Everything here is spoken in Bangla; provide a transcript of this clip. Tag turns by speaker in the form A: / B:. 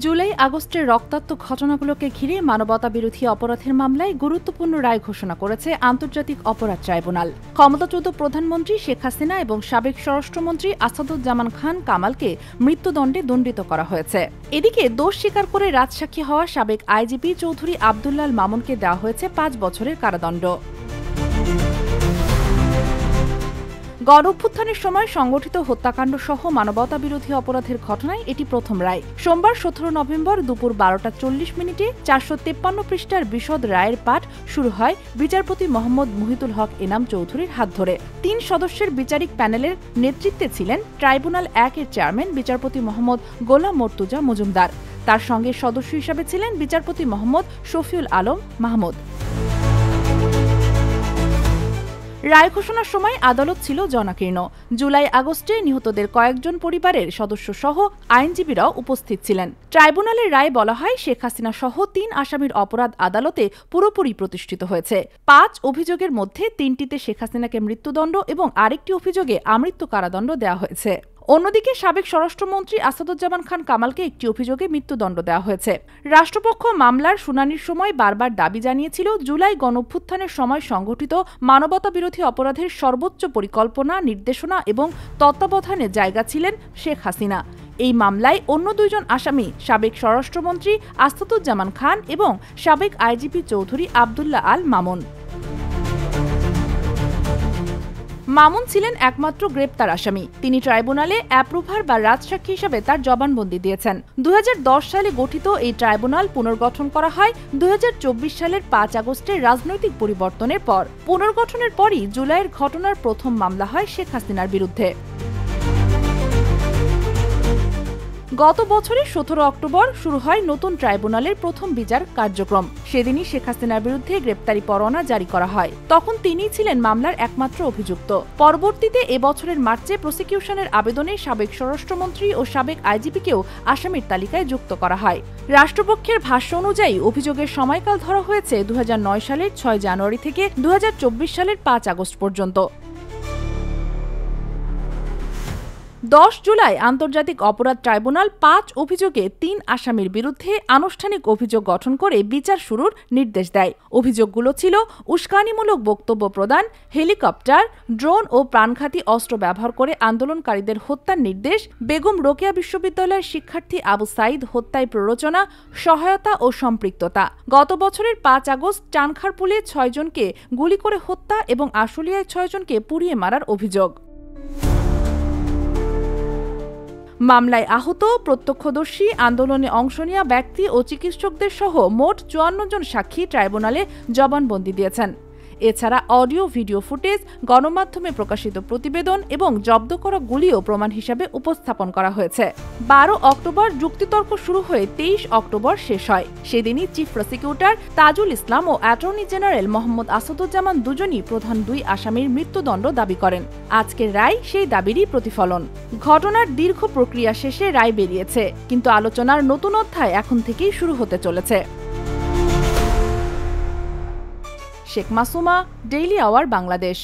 A: জুলাই আগস্টের রক্তাক্ত ঘটনাগুলোকে ঘিরে মানবতা বিরোধী অপরাধের মামলায় গুরুত্বপূর্ণ রায় ঘোষণা করেছে আন্তর্জাতিক অপরাধ ট্রাইব্যুনাল। ক্ষমতাচ্যুত প্রধানমন্ত্রী শেখ হাসিনা এবং সাবেক স্বরাষ্ট্রমন্ত্রী আসাদুজ্জামান খান কামালকে মৃত্যুদণ্ডে দণ্ডিত করা হয়েছে। এদিকে দোষ স্বীকার করে রাজসাক্ষী হওয়া সাবেক আইজিপি চৌধুরী আব্দুল্লাহ আল মামুনকে দেওয়া হয়েছে 5 বছরের কারাদণ্ড। গণঅভ্যুত্থানের সময় সংগঠিত হত্যাকাণ্ড সহ মানবতা বিরোধী অপরাধের ঘটনায় এটি প্রথম রায়। সোমবার 17 নভেম্বর দুপুর 12টা 40 মিনিটে 453 পৃষ্ঠার বিশদ রায়ের পাঠ শুরু হয় বিচারপতি মোহাম্মদ মুহিতুল হক এনাম চৌধুরীর হাত ধরে। 3 সদস্যের বিচারিক প্যানেলের নেতৃত্বে ছিলেন ট্রাইব্যুনাল 1-এর চেয়ারম্যান বিচারপতি মোহাম্মদ গোলাম মর্তুজা মজুমদার। তার সঙ্গে সদস্য হিসেবে ছিলেন বিচারপতি মোহাম্মদ শফিউল আলম মাহমুদ। রায় ঘোষণার সময় আদালত ছিল জনাকীর্ণ। জুলাই আগস্টে নিহতদের কয়েকজন পরিবারের সদস্য সহ আইনজীবীরাও উপস্থিত ছিলেন। ট্রাইব্যুনালের রায়ে বলা হয়, শেখ হাসিনা সহ 3 আসামির অপরাধ আদালতে পুরোপুরি প্রতিষ্ঠিত হয়েছে। 5 অভিযোগের মধ্যে 3টিতে শেখ হাসিনাকে মৃত্যুদণ্ড এবং আরেকটি অভিযোগে আমৃত্যু কারাদণ্ড দেওয়া হয়েছে। অন্যদিকে সাবেক স্বরাষ্ট্রমন্ত্রী আসাদুজ্জামান খান কামালকে একটি অভিযোগে মৃত্যুদণ্ড দেওয়া হয়েছে। রাষ্ট্রপক্ষ মামলার শুনানির সময় বারবার দাবি জানিয়েছিল, জুলাই গণঅভ্যুত্থানের সময় সংঘটিত মানবতা বিরোধী অপরাধের সর্বোচ্চ পরিকল্পনা, নির্দেশনা এবং তত্ত্বাবধানে জায়গা ছিলেন শেখ হাসিনা। এই মামলায় অন্য 2 জন আসামি সাবেক স্বরাষ্ট্রমন্ত্রী আসাদুজ্জামান খান এবং সাবেক আইজিপি চৌধুরী আব্দুল্লাহ আল মামুন। মামুন ছিলেন একমাত্র গ্রেপ্তার আসামি। তিনি ট্রাইব্যুনালে অ্যাপ্রুভার বা রাজসাক্ষী হিসেবে তার জবানবন্দি দিয়েছেন। 2010 সালে গঠিত এই ট্রাইব্যুনাল পুনর্গঠন করা হয় 2024 সালের 5 আগস্টের রাজনৈতিক পরিবর্তনের পর। পুনর্গঠনের পরই জুলাইয়ের ঘটনার প্রথম মামলা হয় শেখ হাসিনার বিরুদ্ধে। গত বছরের 17 অক্টোবর শুরু হয় নতুন ট্রাইব্যুনালের প্রথম বিচার কার্যক্রম। সেদিনই শেখ হাসিনার বিরুদ্ধে গ্রেপ্তারি পরোয়ানা জারি করা হয়। তখন তিনিই ছিলেন মামলার একমাত্র অভিযুক্ত। পরবর্তীতে এবছরের মার্চে প্রসিকিউশনের আবেদনে সাবেক স্বরাষ্ট্রমন্ত্রী ও সাবেক আইজিপিকেও আসামির তালিকায় যুক্ত করা হয়। রাষ্ট্রপক্ষের ভাষ্য অনুযায়ী অভিযোগের সময়কাল ধরা হয়েছে 2009 সালের 6 জানুয়ারি থেকে 2024 সালের 5 আগস্ট পর্যন্ত। 10 জুলাই আন্তর্জাতিক অপরাধ ট্রাইব্যুনাল 5 অভিযোগে 3 আসামির বিরুদ্ধে আনুষ্ঠানিক অভিযোগ গঠন করে বিচার শুরুর নির্দেশ দেয়। অভিযোগগুলো ছিল উস্কানিমূলক বক্তব্য প্রদান, হেলিকপ্টার, ড্রোন ও প্রাণঘাতী অস্ত্র ব্যবহার করে আন্দোলনকারীদের হত্যার নির্দেশ, বেগম রোকেয়া বিশ্ববিদ্যালয়ের শিক্ষার্থী আবু সাইদ হত্যায় প্ররোচনা, সহায়তা ও সম্পৃক্ততা। গত বছরের 5 আগস্ট চানখারপুলে 6 জনকে গুলি করে হত্যা এবং আশুলিয়ায় 6 জনকে পুড়িয়ে মারার অভিযোগ। মামলায় আহত, প্রত্যক্ষদর্শী, আন্দোলনে অংশ নেওয়া ব্যক্তি ও চিকিৎসকদের সহ মোট 54 জন সাক্ষী ট্রাইব্যুনালে জবানবন্দি দিয়েছেন। এছাড়া অডিও ভিডিও ফুটেজ, গণমাধ্যমে প্রকাশিত প্রতিবেদন এবং জব্দ করা গুলিও প্রমাণ হিসাবে উপস্থাপন করা হয়েছে। 12 অক্টোবর যুক্তিতর্ক শুরু হয়ে 23 অক্টোবর শেষ হয়। সেদিনই চিফ প্রসিকিউটর তাজুল ইসলাম ও অ্যাটর্নি জেনারেল মোহাম্মদ আসাদুজ্জামান দুজনই প্রধান 2 আসামির মৃত্যুদণ্ড দাবি করেন। আজকের রায় সেই দাবিরই প্রতিফলন। ঘটনার দীর্ঘ প্রক্রিয়া শেষে রায় বেরিয়েছে, কিন্তু আলোচনার নতুন অধ্যায় এখন থেকেই শুরু হতে চলেছে। Sheikh Masuma, daily our Bangladesh.